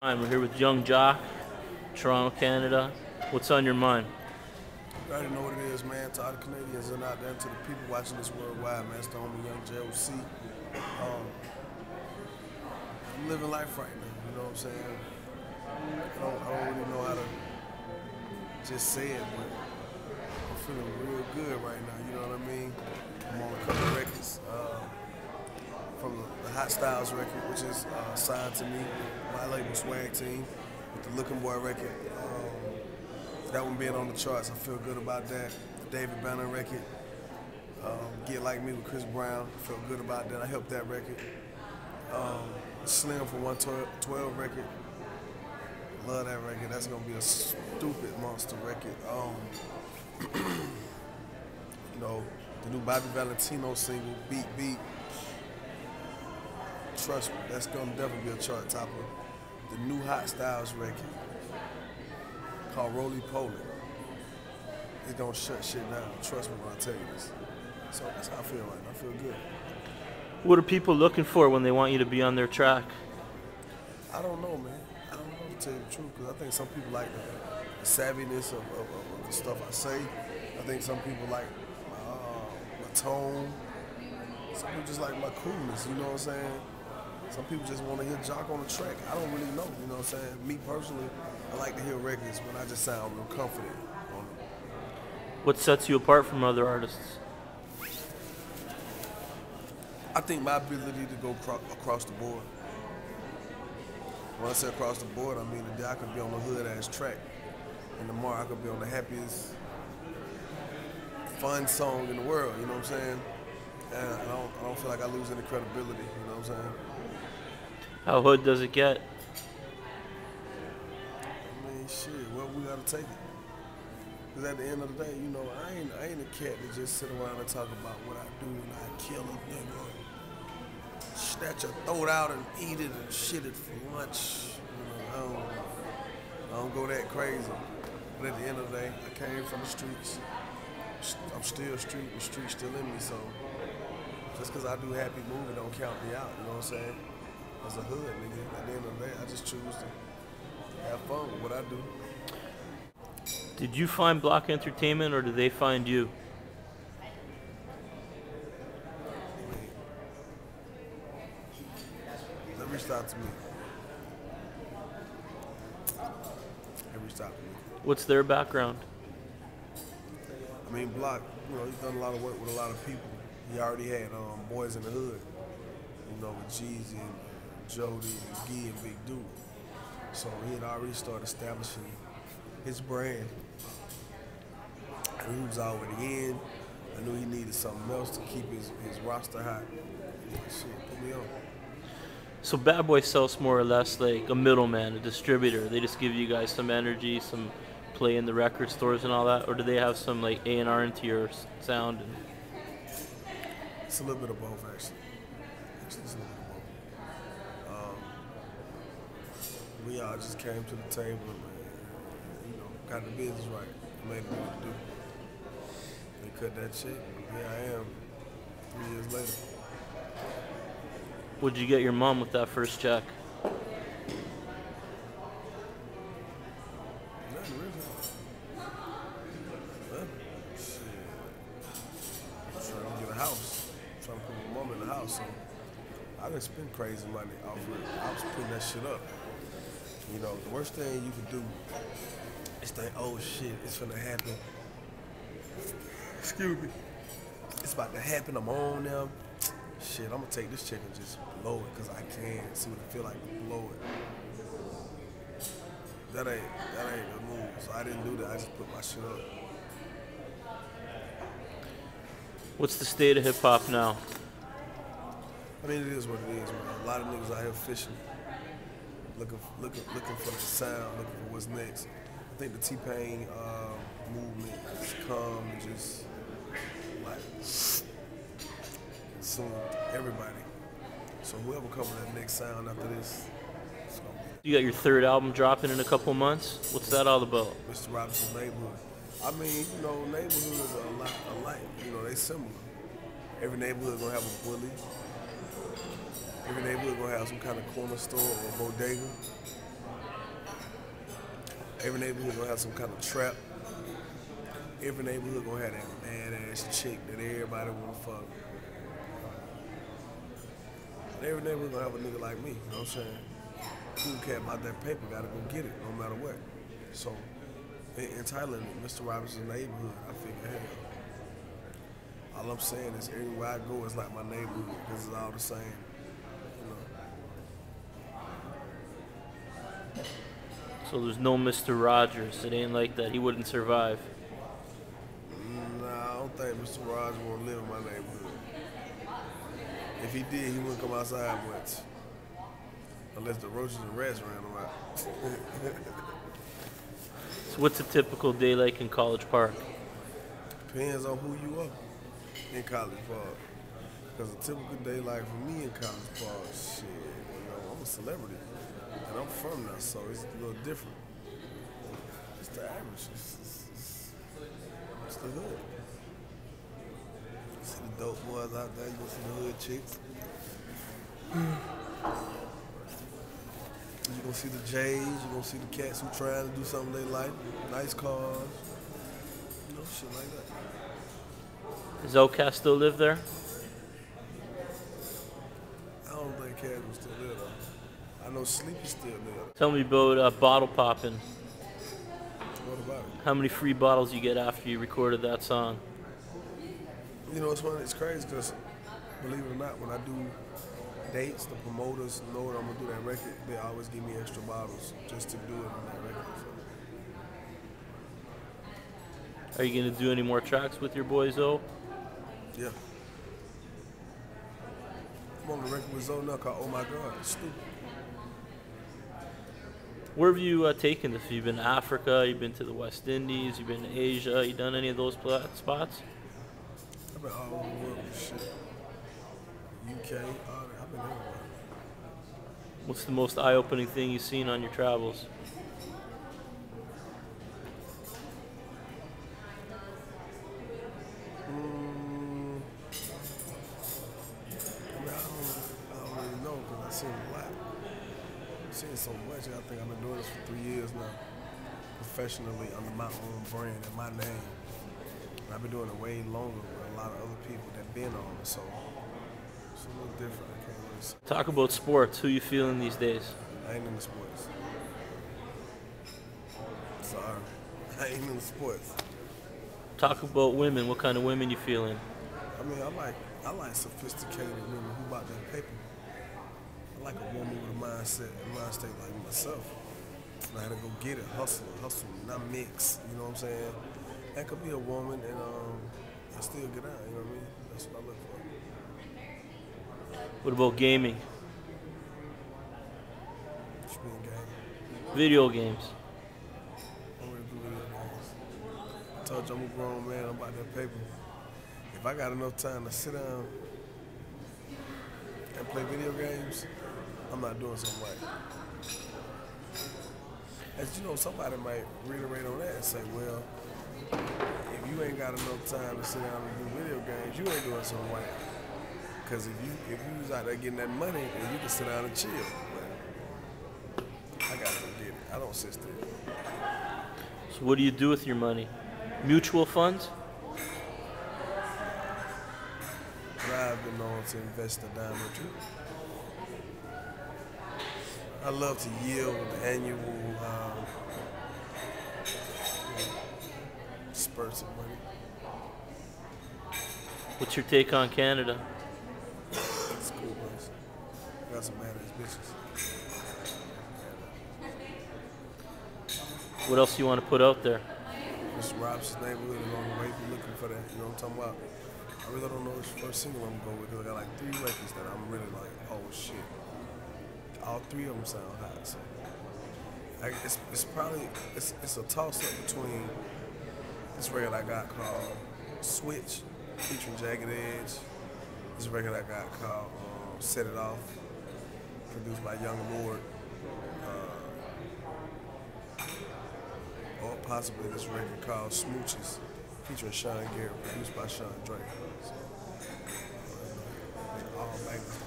We're here with Young Jock, Toronto, Canada. What's on your mind? You already know what it is, man. To all the Canadians and out there, to the people watching this worldwide, man. It's the homie Young JOC. I'm living life right now, you know what I'm saying? I don't really know how to just say it, but I'm feeling real good right now, you know what I mean? I'm on a couple of records from the Hot Styles record, which is signed to me, my label Swag Team, with the Looking Boy record. That one being on the charts, I feel good about that. The David Banner record, Get Like Me with Chris Brown, I feel good about that. I helped that record. Slim from 112 record, love that record. That's gonna be a stupid monster record. You know, the new Bobby Valentino single, Beat Beat. Trust me, that's gonna definitely be a chart topper. The new Hot Styles record, called Roly Poly. It's gonna shut shit down. Trust me when I tell you this. So that's how I feel right now. I feel good. What are people looking for when they want you to be on their track? I don't know, man. I don't know, to tell you the truth, because I think some people like the savviness of the stuff I say. I think some people like my tone. Some people just like my coolness, you know what I'm saying? Some people just want to hear Jock on the track. I don't really know, you know what I'm saying? Me personally, I like to hear records when I just sound real confident on them. What sets you apart from other artists? I think my ability to go across the board. When I say across the board, I mean today I could be on a hood-ass track, and tomorrow I could be on the happiest, fun song in the world, you know what I'm saying? And I don't feel like I lose any credibility, you know what I'm saying? How hood does it get? I mean, shit, well, we gotta take it. Because at the end of the day, you know, I ain't a cat that just sit around and talk about what I do and I kill a nigga. Snatch your throat out and eat it and shit it for lunch. You know, I don't go that crazy. But at the end of the day, I came from the streets. I'm still street, the street's still in me, so just because I do happy movie don't count me out, you know what I'm saying? As a hood nigga, at the end of the day, I just choose to have fun with what I do. Did you find Block Entertainment or did they find you? They reached out to me. They reached out to me. What's their background? I mean, Block, you know, he's done a lot of work with a lot of people. He already had Boys in the Hood, you know, with Jeezy and Jody and Gee and Big Dude. So he had already started establishing his brand. I knew he was already in. I knew he needed something else to keep his roster hot. Yeah, shit, put me on. So Bad Boy sells more or less like a middleman, a distributor. They just give you guys some energy, some play in the record stores and all that, or do they have some like A&R into your sound? And it's a little bit of both, actually. It's a little bit of both. We all just came to the table and, you know, got the business right, made it what to do. They cut that shit. Here I am, 3 years later. would you get your mom with that first check? Nothing really. Nothing. Shit. I'm trying to get a house. I'm trying to put my mom in the house. So I didn't spend crazy money off of it. I was putting that shit up. You know, the worst thing you could do is think, oh shit, it's finna happen. Excuse me. It's about to happen, I'm on them. Shit, I'm gonna take this check and just blow it, cause I can. See what it feel like to blow it. That ain't the move. So I didn't do that, I just put my shit up. What's the state of hip hop now? I mean, it is what it is, man. A lot of niggas out here fishing, looking for the sound, looking for what's next. I think the T-Pain movement has come and just like consumed everybody. So whoever comes with that next sound after this, it's gonna be You got your third album dropping in a couple months. What's that all about? Mr. Robinson's Neighborhood. I mean, you know, neighborhoods are a lot alike. You know, they similar. Every neighborhood gonna have a bully. Every neighborhood gonna have some kind of corner store or bodega. Every neighborhood gonna have some kind of trap. Every neighborhood gonna have that badass chick that everybody wanna fuck. And every neighborhood gonna have a nigga like me, you know what I'm saying? Who care about that paper, gotta go get it, no matter what. So, in Thailand, Mr. Robinson's neighborhood, I figure, hell, all I'm saying is everywhere I go, it's like my neighborhood, because it's all the same, you know. So there's no Mr. Rogers. It ain't like that. He wouldn't survive. Nah, I don't think Mr. Rogers won't live in my neighborhood. If he did, he wouldn't come outside much. Unless the roaches and rats ran him out. So what's a typical day like in College Park? Depends on who you are in College Park. Because a typical day like for me in College Park, shit, you know, I'm a celebrity. And I'm from there, so it's a little different. It's the average. It's the hood. You see the dope boys out there, you gonna see the hood chicks. You gonna see the J's, you gonna see the cats who trying to do something they like. Nice cars. You know, shit like that. Does Outkast still live there? I don't think Cass will still live though. I know Sleepy still live. Tell me about bottle popping. What about it? How many free bottles you get after you recorded that song? You know, it's funny, it's crazy because, believe it or not, when I do dates, the promoters know that I'm gonna do that record, they always give me extra bottles just to do it on that record. So. Are you gonna do any more tracks with your boys though? Yeah. I'm on the record with Zoe now called Oh My God, it's stupid. Where have you taken this? You've been to Africa, you've been to the West Indies, you've been to Asia, you done any of those spots? I've been all over the world with shit. UK, all that. I've been everywhere. What's the most eye-opening thing you've seen on your travels? I don't really know because I've seen a lot. I've seen so much. I think I've been doing this for 3 years now, professionally under my own brand and my name. And I've been doing it way longer with a lot of other people that been on it, so it's a little different. I can't really say. Talk about sports. Who you feeling these days? I ain't into sports. Sorry, I ain't into sports. Talk about women. What kind of women you feeling? I mean, I like sophisticated women who about that paper. I like a woman with a mind state like myself. Know how to go get it, hustle, not mix. You know what I'm saying? That could be a woman and still get out. You know what I mean? That's what I look for. What about gaming? What you mean, gang? Video games. I don't really do video games. I told you I'm a grown man. I'm about that paper. If I got enough time to sit down and play video games, I'm not doing something right. As you know, somebody might reiterate on that and say, well, if you ain't got enough time to sit down and do video games, you ain't doing something right. Because if you was out there getting that money, then you can sit down and chill. But I gotta go get it. I don't sit still. So what do you do with your money? Mutual funds? But I've been known to invest a dime or two. I love to yield annual spurts of money. What's your take on Canada? It's a cool place. Got some badass bitches. What else do you want to put out there? Mr. Robinson's neighborhood is on the way. Be looking for that. You know what I'm talking about? I really don't know which first single I'm gonna go with because I got like 3 records that I'm really like, oh shit. All 3 of them sound hot. So it's probably a toss up between this record I got called Switch, featuring Jagged Edge. This record I got called Set It Off, produced by Young Lord. Or possibly this record called Smooches, featuring Sean Garrett, produced by Sean Drake. So, all bangers.